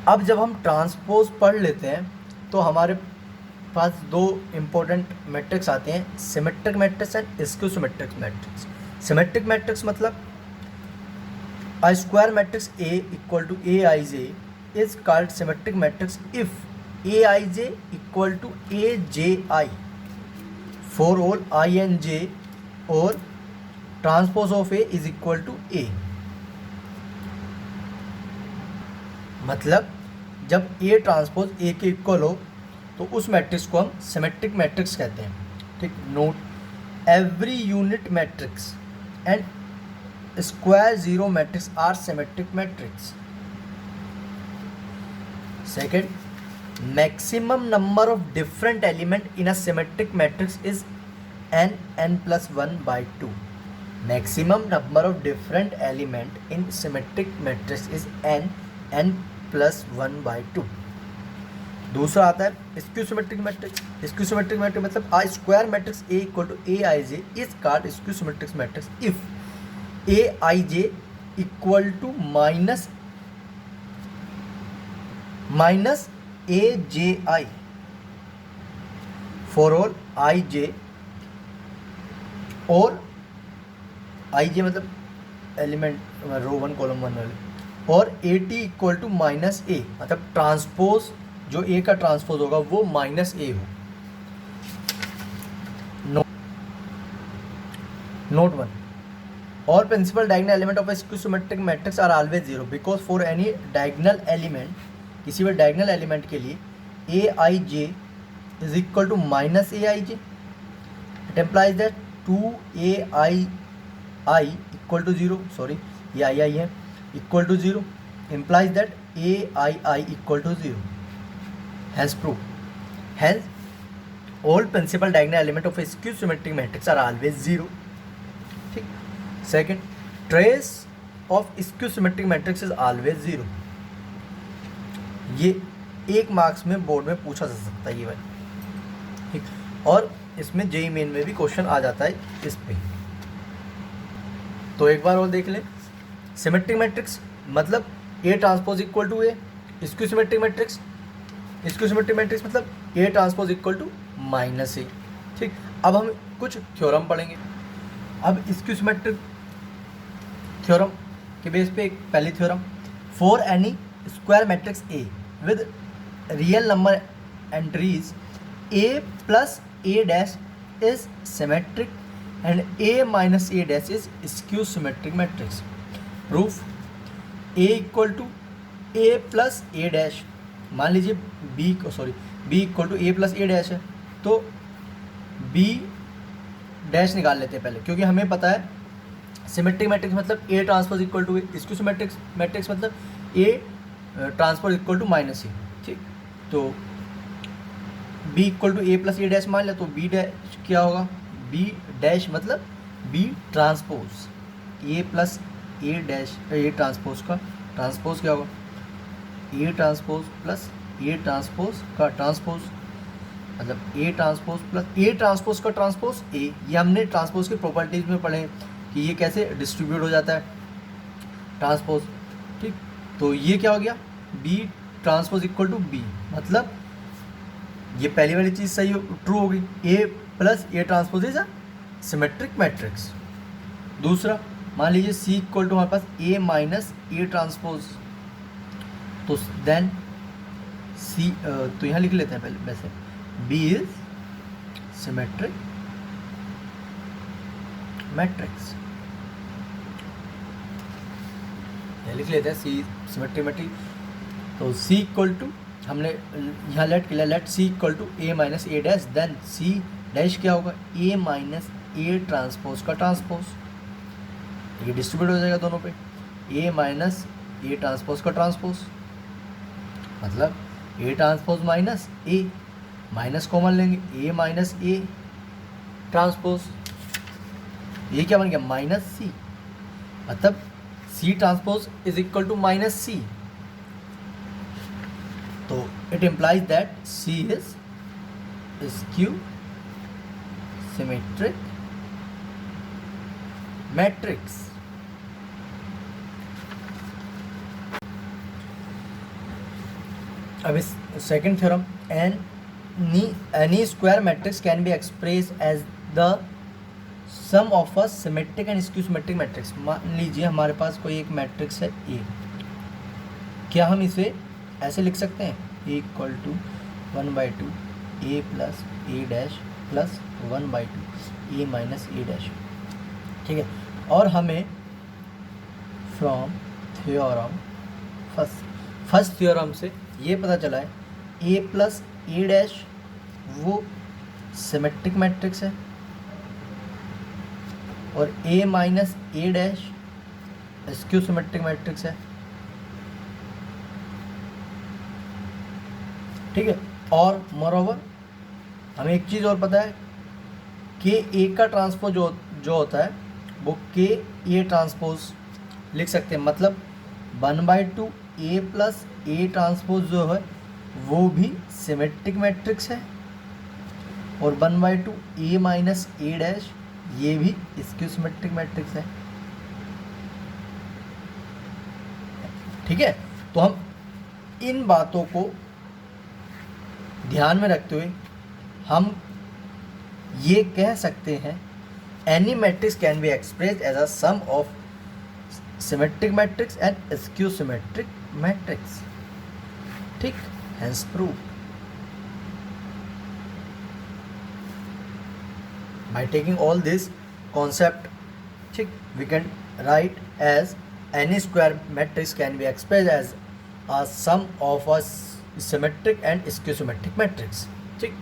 अब जब हम ट्रांसपोज पढ़ लेते हैं तो हमारे पास दो इम्पोर्टेंट मैट्रिक्स आते हैं, symmetric matrix and skew symmetric matrix. Symmetric matrix मतलब a square matrix A equal to Aij is called symmetric matrix if Aij equal to Aji for all I and J or transpose of A is equal to A। मतलब जब A transpose A के equal हो तो उस matrix को हम symmetric matrix कहते हैं। ठीक, note every unit matrix and square zero matrix are symmetric matrix। Second, maximum number of different element in a symmetric matrix is n plus 1 by 2। maximum number of different element in symmetric matrix is n plus 1 by 2। दूसरा आता है skew symmetric matrix. Skew symmetric matrix मतलब a square matrix A equal to Aij is called skew symmetric matrix if Aij equal to minus Aj for all Ij और Ij मतलब element row 1 column 1 वाले, और At equal to minus A मतलब transpose जो A का transpose होगा वो minus A हो। Note 1, all principal diagonal element of a skew symmetric matrix are always zero because for any diagonal element, किसी भी diagonal element के लिए Aij is equal to minus Aij। it implies that 2Ai equal to 0, sorry ये आई है equal to 0 implies that Aii equal to 0, hence proof, hence all principal diagonal element of a skew symmetric matrix are always zero। ठीक, second, trace of skew symmetric matrix is always zero. ये 1 marks में board में पूछा जा सकता है ये वाला। ठीक, और इसमें जेई मेन में भी क्वेश्चन आ जाता है इस पे। तो एक बार और देख लें, सिमेट्रिक मैट्रिक्स मतलब A transpose equal to A। Skew symmetric matrix मतलब A transpose equal to minus A। ठीक, अब हम कुछ थ्योरम पढ़ेंगे। अब स्क्यू सिमेट्रिक थ्योरम के बेस पे एक पहली theorem, for any square matrix A with real number entries A plus A dash is symmetric and A minus A dash is skew symmetric matrix. Proof, A equal to A plus A dash, मान लीजिए B equal to A plus A dash है तो B dash निकाल लेते हैं पहले, क्योंकि हमें पता है सिमेट्रिक मैट्रिक्स मतलब A transpose equal to A। Skew symmetric matrix मतलब A transpose equal to minus A। ठीक, तो B equal to A plus A dash मान लिया तो B डैश क्या होगा, B डैश मतलब B transpose A plus A dash A transpose का ट्रांसपोज क्या होगा, A transpose plus A transpose का ट्रांसपोज मतलब A transpose plus A transpose का ट्रांसपोज A। ये हमने ट्रांसपोज की प्रॉपर्टीज में पढ़े कि ये कैसे डिस्ट्रीब्यूट हो जाता है ट्रांसपोज। ठीक, तो ये क्या हो गया, B transpose equal to B मतलब ये पहली वाली चीज़ सही ट्रू होगी, A plus A transpose is a symmetric matrix. दूसरा, मान लीजिए C इक्वल टू हमारे पास A माइनस A ट्रांसपोज, तो देन C तो यहाँ लिख लेते हैं पहले वैसे B इज सिमेट्रिक मैट्रिक्स, लिख लेते हैं C सिमेट्रिक मैट्रिक्स। तो C इक्वल टू हमने यहाँ let C equal to A minus A dash, then C dash क्या होगा, A माइनस A ट्रांसपोज का ट्रांसपोज, ये डिस्ट्रीब्यूट हो जाएगा दोनों पे, A माइनस A ट्रांसपोज का ट्रांसपोज मतलब A transpose minus A, minus common लेंगे A माइनस A ट्रांसपोज, ये क्या बन गया माइनस C, मतलब C transpose is equal to minus C। तो it implies that C is skew symmetric matrix. अब इस second theorem, any square matrix can be express as the sum of a symmetric and skew symmetric matrix. मान लीजिए हमारे पास कोई एक matrix है ए, क्या हम इसे ऐसे लिख सकते हैं, A equal to 1/2 A plus A dash plus 1/2 A minus A dash, ठीक है। और हमें फ्रॉम थ्योरम फर्स्ट थ्योरम से ये पता चला है ए प्लस ए डैश वो सिमेट्रिक मैट्रिक्स है और ए minus A dash skew symmetric matrix है, ठीक है। और मोरओवर हमें एक चीज़ और पता है कि ए का ट्रांसपोज जो होता है वो के ए ट्रांसपोज लिख सकते हैं, मतलब 1/2 ए प्लस ए ट्रांसपोज जो है वो भी सिमेट्रिक मैट्रिक्स है और 1/2 ए माइनस ए डैश ये भी स्क्यू सिमेट्रिक मैट्रिक्स है, ठीक है। तो हम इन बातों को ध्यान में रखते हुए हम ये कह सकते हैं any matrix can be express as a sum of symmetric matrix and skew symmetric matrix, ठीक, hence prove. By taking all this concept, ठीक, we can write as any square matrix can be expressed as a sum of a symmetric and skew symmetric matrix, ठीक।